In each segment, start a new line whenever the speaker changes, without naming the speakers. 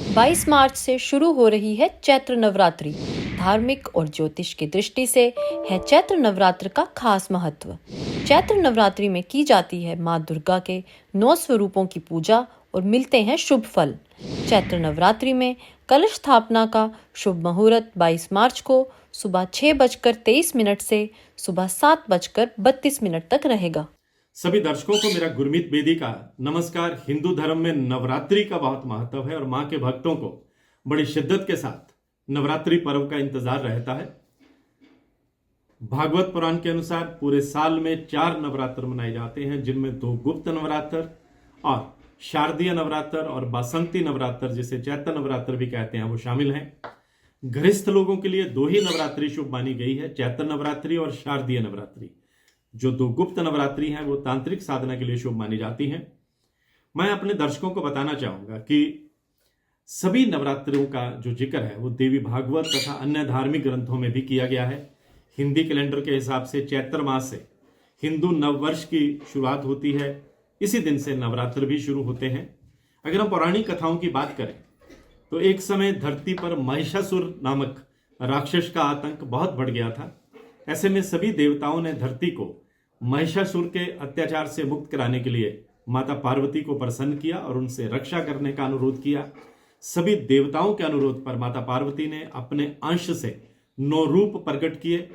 22 मार्च से शुरू हो रही है चैत्र नवरात्रि। धार्मिक और ज्योतिष की दृष्टि से है चैत्र नवरात्र का खास महत्व। चैत्र नवरात्रि में की जाती है माँ दुर्गा के 9 स्वरूपों की पूजा और मिलते हैं शुभ फल। चैत्र नवरात्रि में कलश स्थापना का शुभ मुहूर्त 22 मार्च को सुबह 6:23 से सुबह 7:32 तक रहेगा।
सभी दर्शकों को मेरा गुरमीत बेदी का नमस्कार। हिंदू धर्म में नवरात्रि का बहुत महत्व है और मां के भक्तों को बड़ी शिद्दत के साथ नवरात्रि पर्व का इंतजार रहता है। भागवत पुराण के अनुसार पूरे साल में 4 नवरात्र मनाए जाते हैं, जिनमें 2 गुप्त नवरात्र और शारदीय नवरात्र और बासंती नवरात्र, जिसे चैत्र नवरात्र भी कहते हैं, वो शामिल हैं। गृहस्थ लोगों के लिए 2 ही नवरात्रि शुभ मानी गई है, चैत्र नवरात्रि और शारदीय नवरात्रि। जो 2 गुप्त नवरात्रि हैं वो तांत्रिक साधना के लिए शुभ मानी जाती हैं। मैं अपने दर्शकों को बताना चाहूंगा कि सभी नवरात्रियों का जो जिक्र है वो देवी भागवत तथा अन्य धार्मिक ग्रंथों में भी किया गया है। हिंदी कैलेंडर के हिसाब से चैत्र मास से हिंदू नववर्ष की शुरुआत होती है। इसी दिन से नवरात्र भी शुरू होते हैं। अगर हम पौराणिक कथाओं की बात करें तो एक समय धरती पर महिषासुर नामक राक्षस का आतंक बहुत बढ़ गया था। ऐसे में सभी देवताओं ने धरती को महिषासुर के अत्याचार से मुक्त कराने के लिए माता पार्वती को प्रसन्न किया और उनसे रक्षा करने का अनुरोध किया। सभी देवताओं के अनुरोध पर माता पार्वती ने अपने अंश से 9 रूप प्रकट किए,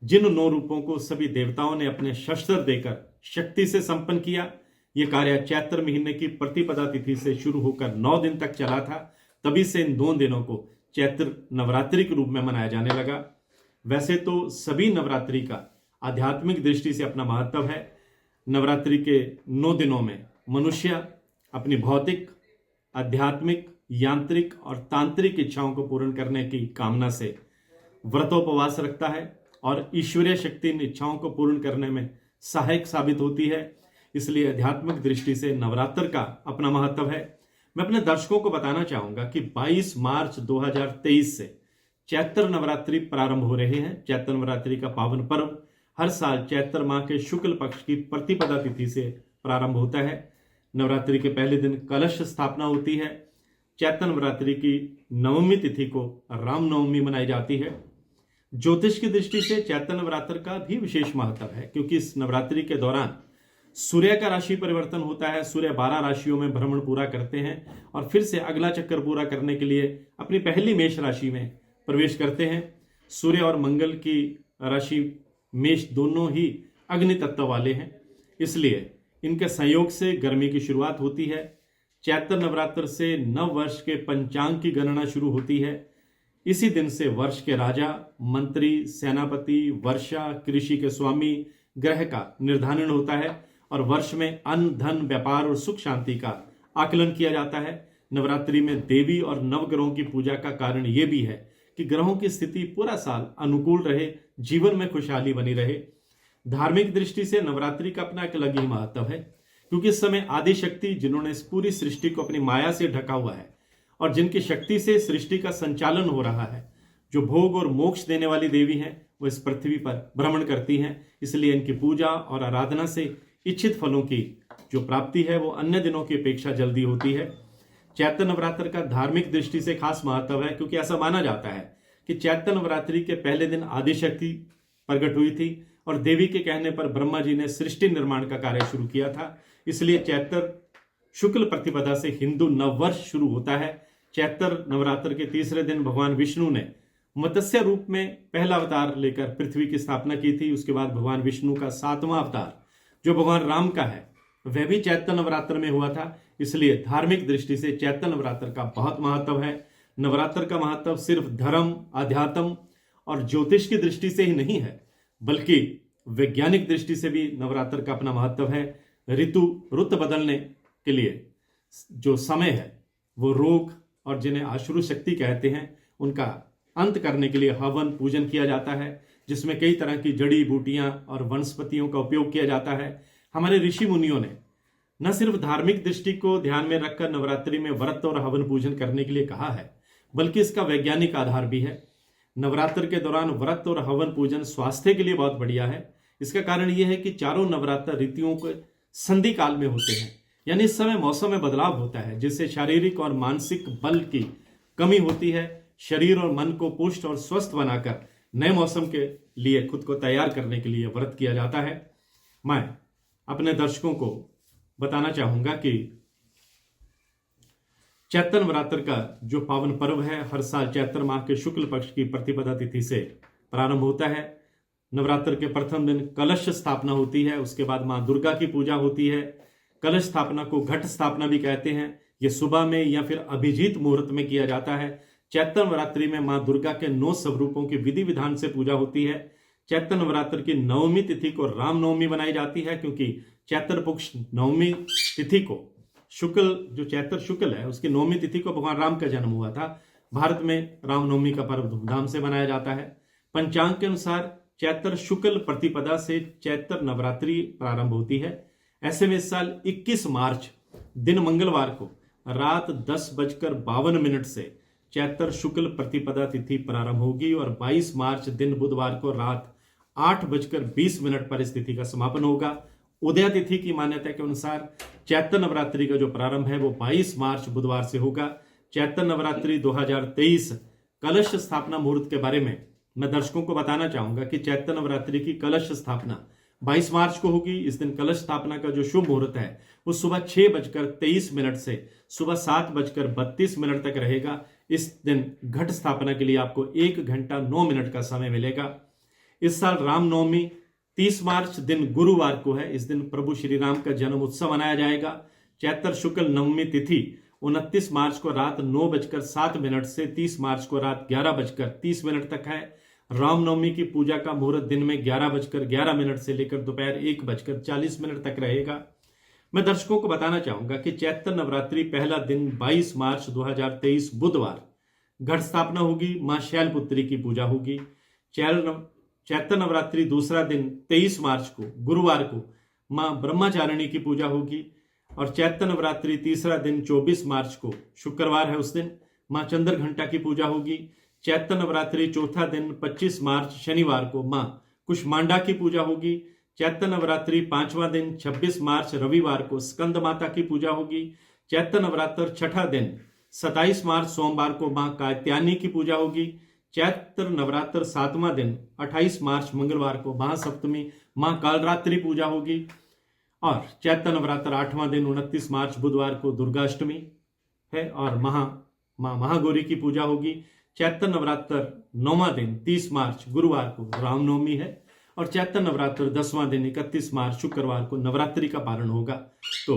जिन 9 रूपों को सभी देवताओं ने अपने शस्त्र देकर शक्ति से संपन्न किया। यह कार्य चैत्र महीने की प्रतिपदा तिथि से शुरू होकर 9 दिन तक चला था। तभी से इन 2 दिनों को चैत्र नवरात्रि के रूप में मनाया जाने लगा। वैसे तो सभी नवरात्रि का आध्यात्मिक दृष्टि से अपना महत्व है। नवरात्रि के 9 दिनों में मनुष्य अपनी भौतिक, आध्यात्मिक, यांत्रिक और तांत्रिक इच्छाओं को पूर्ण करने की कामना से व्रतोपवास रखता है और ईश्वरीय शक्ति इन इच्छाओं को पूर्ण करने में सहायक साबित होती है। इसलिए आध्यात्मिक दृष्टि से नवरात्र का अपना महत्व है। मैं अपने दर्शकों को बताना चाहूंगा कि 22 मार्च 2023 से चैत्र नवरात्रि प्रारंभ हो रहे हैं। चैत्र नवरात्रि का पावन पर्व हर साल चैत्र माह के शुक्ल पक्ष की प्रतिपदा तिथि से प्रारंभ होता है। नवरात्रि के पहले दिन कलश स्थापना होती है। चैत्र नवरात्रि की नवमी तिथि को रामनवमी मनाई जाती है। ज्योतिष की दृष्टि से चैत्र नवरात्र का भी विशेष महत्व है, क्योंकि इस नवरात्रि के दौरान सूर्य का राशि परिवर्तन होता है। सूर्य 12 राशियों में भ्रमण पूरा करते हैं और फिर से अगला चक्कर पूरा करने के लिए अपनी पहली मेष राशि में प्रवेश करते हैं। सूर्य और मंगल की राशि मेष दोनों ही अग्नि तत्व वाले हैं, इसलिए इनके संयोग से गर्मी की शुरुआत होती है। चैत्र नवरात्र से नव वर्ष के पंचांग की गणना शुरू होती है। इसी दिन से वर्ष के राजा, मंत्री, सेनापति, वर्षा, कृषि के स्वामी ग्रह का निर्धारण होता है और वर्ष में अन्न, धन, व्यापार और सुख शांति का आकलन किया जाता है। नवरात्रि में देवी और नवग्रहों की पूजा का कारण यह भी है कि ग्रहों की स्थिति पूरा साल अनुकूल रहे, जीवन में खुशहाली बनी रहे। धार्मिक दृष्टि से नवरात्रि का अपना एक अलग ही महत्व है, क्योंकि इस समय आदि शक्ति, जिन्होंने इस पूरी सृष्टि को अपनी माया से ढका हुआ है और जिनकी शक्ति से सृष्टि का संचालन हो रहा है, जो भोग और मोक्ष देने वाली देवी हैं, वो इस पृथ्वी पर भ्रमण करती हैं। इसलिए इनकी पूजा और आराधना से इच्छित फलों की जो प्राप्ति है वो अन्य दिनों की अपेक्षा जल्दी होती है। चैत्र नवरात्र का धार्मिक दृष्टि से खास महत्व है, क्योंकि ऐसा माना जाता है कि चैत्र नवरात्रि के पहले दिन आदिशक्ति प्रकट हुई थी और देवी के कहने पर ब्रह्मा जी ने सृष्टि निर्माण का कार्य शुरू किया था। इसलिए चैत्र शुक्ल प्रतिपदा से हिंदू नववर्ष शुरू होता है। चैत्र नवरात्र के तीसरे दिन भगवान विष्णु ने मत्स्य रूप में पहला अवतार लेकर पृथ्वी की स्थापना की थी। उसके बाद भगवान विष्णु का 7वां अवतार, जो भगवान राम का है, वह भी चैत्र नवरात्र में हुआ था। इसलिए धार्मिक दृष्टि से चैत्र नवरात्र का बहुत महत्व है। नवरात्र का महत्व सिर्फ धर्म, अध्यात्म और ज्योतिष की दृष्टि से ही नहीं है, बल्कि वैज्ञानिक दृष्टि से भी नवरात्र का अपना महत्व है। रुत बदलने के लिए जो समय है वो रोग और जिन्हें आश्रु शक्ति कहते हैं उनका अंत करने के लिए हवन पूजन किया जाता है, जिसमें कई तरह की जड़ी बूटियां और वनस्पतियों का उपयोग किया जाता है। हमारे ऋषि मुनियों ने न सिर्फ धार्मिक दृष्टि को ध्यान में रखकर नवरात्रि में व्रत और हवन पूजन करने के लिए कहा है, बल्कि इसका वैज्ञानिक आधार भी है। नवरात्र के दौरान व्रत और हवन पूजन स्वास्थ्य के लिए बहुत बढ़िया है। इसका कारण यह है कि चारों नवरात्र ऋतुओं के संधि काल में होते हैं, यानी इस समय मौसम में बदलाव होता है, जिससे शारीरिक और मानसिक बल की कमी होती है। शरीर और मन को पुष्ट और स्वस्थ बनाकर नए मौसम के लिए खुद को तैयार करने के लिए व्रत किया जाता है। मैं अपने दर्शकों को बताना चाहूंगा कि चैत्र नवरात्र का जो पावन पर्व है हर साल चैत्र माह के शुक्ल पक्ष की प्रतिपदा तिथि से प्रारंभ होता है। नवरात्र के प्रथम दिन कलश स्थापना होती है, उसके बाद मां दुर्गा की पूजा होती है। कलश स्थापना को घट स्थापना भी कहते हैं। यह सुबह में या फिर अभिजीत मुहूर्त में किया जाता है। चैत्र नवरात्रि में मां दुर्गा के 9 स्वरूपों की विधि विधान से पूजा होती है। चैत्र नवरात्र की नवमी तिथि को रामनवमी बनाई जाती है, क्योंकि चैत्र पक्ष नवमी तिथि को शुक्ल जो चैत्र शुक्ल है उसकी नवमी तिथि को भगवान राम का जन्म हुआ था। भारत में रामनवमी का पर्व धूमधाम से मनाया जाता है। पंचांग के अनुसार चैत्र शुक्ल प्रतिपदा से चैत्र नवरात्रि प्रारंभ होती है। ऐसे में इस साल 21 मार्च दिन मंगलवार को रात 10:52 से चैत्र शुक्ल प्रतिपदा तिथि प्रारंभ होगी और 22 मार्च दिन बुधवार को रात 8:20 पर इस तिथि का समापन होगा। उदय तिथि की मान्यता के अनुसार चैत्र नवरात्रि का जो प्रारंभ है वो 22 मार्च बुधवार से होगा। चैत्र नवरात्रि 2023 कलश स्थापना मुहूर्त के बारे में मैं दर्शकों को बताना चाहूंगा कि चैत्र नवरात्रि की कलश स्थापना 22 मार्च को होगी। इस दिन कलश स्थापना का जो शुभ मुहूर्त है वो सुबह 6:23 से सुबह 7:32 तक रहेगा। इस दिन घट स्थापना के लिए आपको 1 घंटा 9 मिनट का समय मिलेगा। इस साल रामनवमी 30 मार्च दिन गुरुवार को है। इस दिन प्रभु श्री राम का जन्म उत्सव मनाया जाएगा। चैत्र शुक्ल नवमी तिथि 29 मार्च को रात 9:07 से 30 मार्च को रात 11:30 तक है। रामनवमी की पूजा का मुहूर्त दिन में 11:11 से लेकर दोपहर 1:40 तक रहेगा। मैं दर्शकों को बताना चाहूंगा कि चैत्र नवरात्रि पहला दिन 22 मार्च 2023 बुधवार घट स्थापना होगी। मां शैलपुत्री की पूजा होगी। चैत्र नवरात्रि दूसरा दिन 23 मार्च को गुरुवार को मां ब्रह्मचारिणी की पूजा होगी और चैत्र नवरात्रि तीसरा दिन 24 मार्च को शुक्रवार है, उस दिन मां चंद्र घंटा की पूजा होगी। चैत्र नवरात्रि चौथा दिन 25 मार्च शनिवार को मां कुष्मांडा की पूजा होगी। चैत्र नवरात्रि 5वां दिन 26 मार्च रविवार को स्कंद माता की पूजा होगी। चैत्र नवरात्र छठा दिन 27 मार्च सोमवार को मां कात्यायनी की पूजा होगी। चैत्र नवरात्र 7वां दिन 28 मार्च मंगलवार को महासप्तमी मां कालरात्रि पूजा होगी और चैत्र नवरात्र 8वां दिन 29 मार्च बुधवार को दुर्गाष्टमी है और मां महागौरी की पूजा होगी। चैत्र नवरात्र 9वां दिन 30 मार्च गुरुवार को रामनवमी है और चैत्र नवरात्र 10वां दिन 31 मार्च शुक्रवार को नवरात्रि का पारण होगा। तो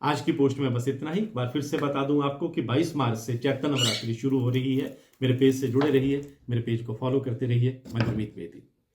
आज की पोस्ट में बस इतना ही। एक बार फिर से बता दूं आपको कि 22 मार्च से चैत्र नवरात्रि शुरू हो रही है। मेरे पेज से जुड़े रहिए, मेरे पेज को फॉलो करते रहिए। मैं गुरमीत बेदी।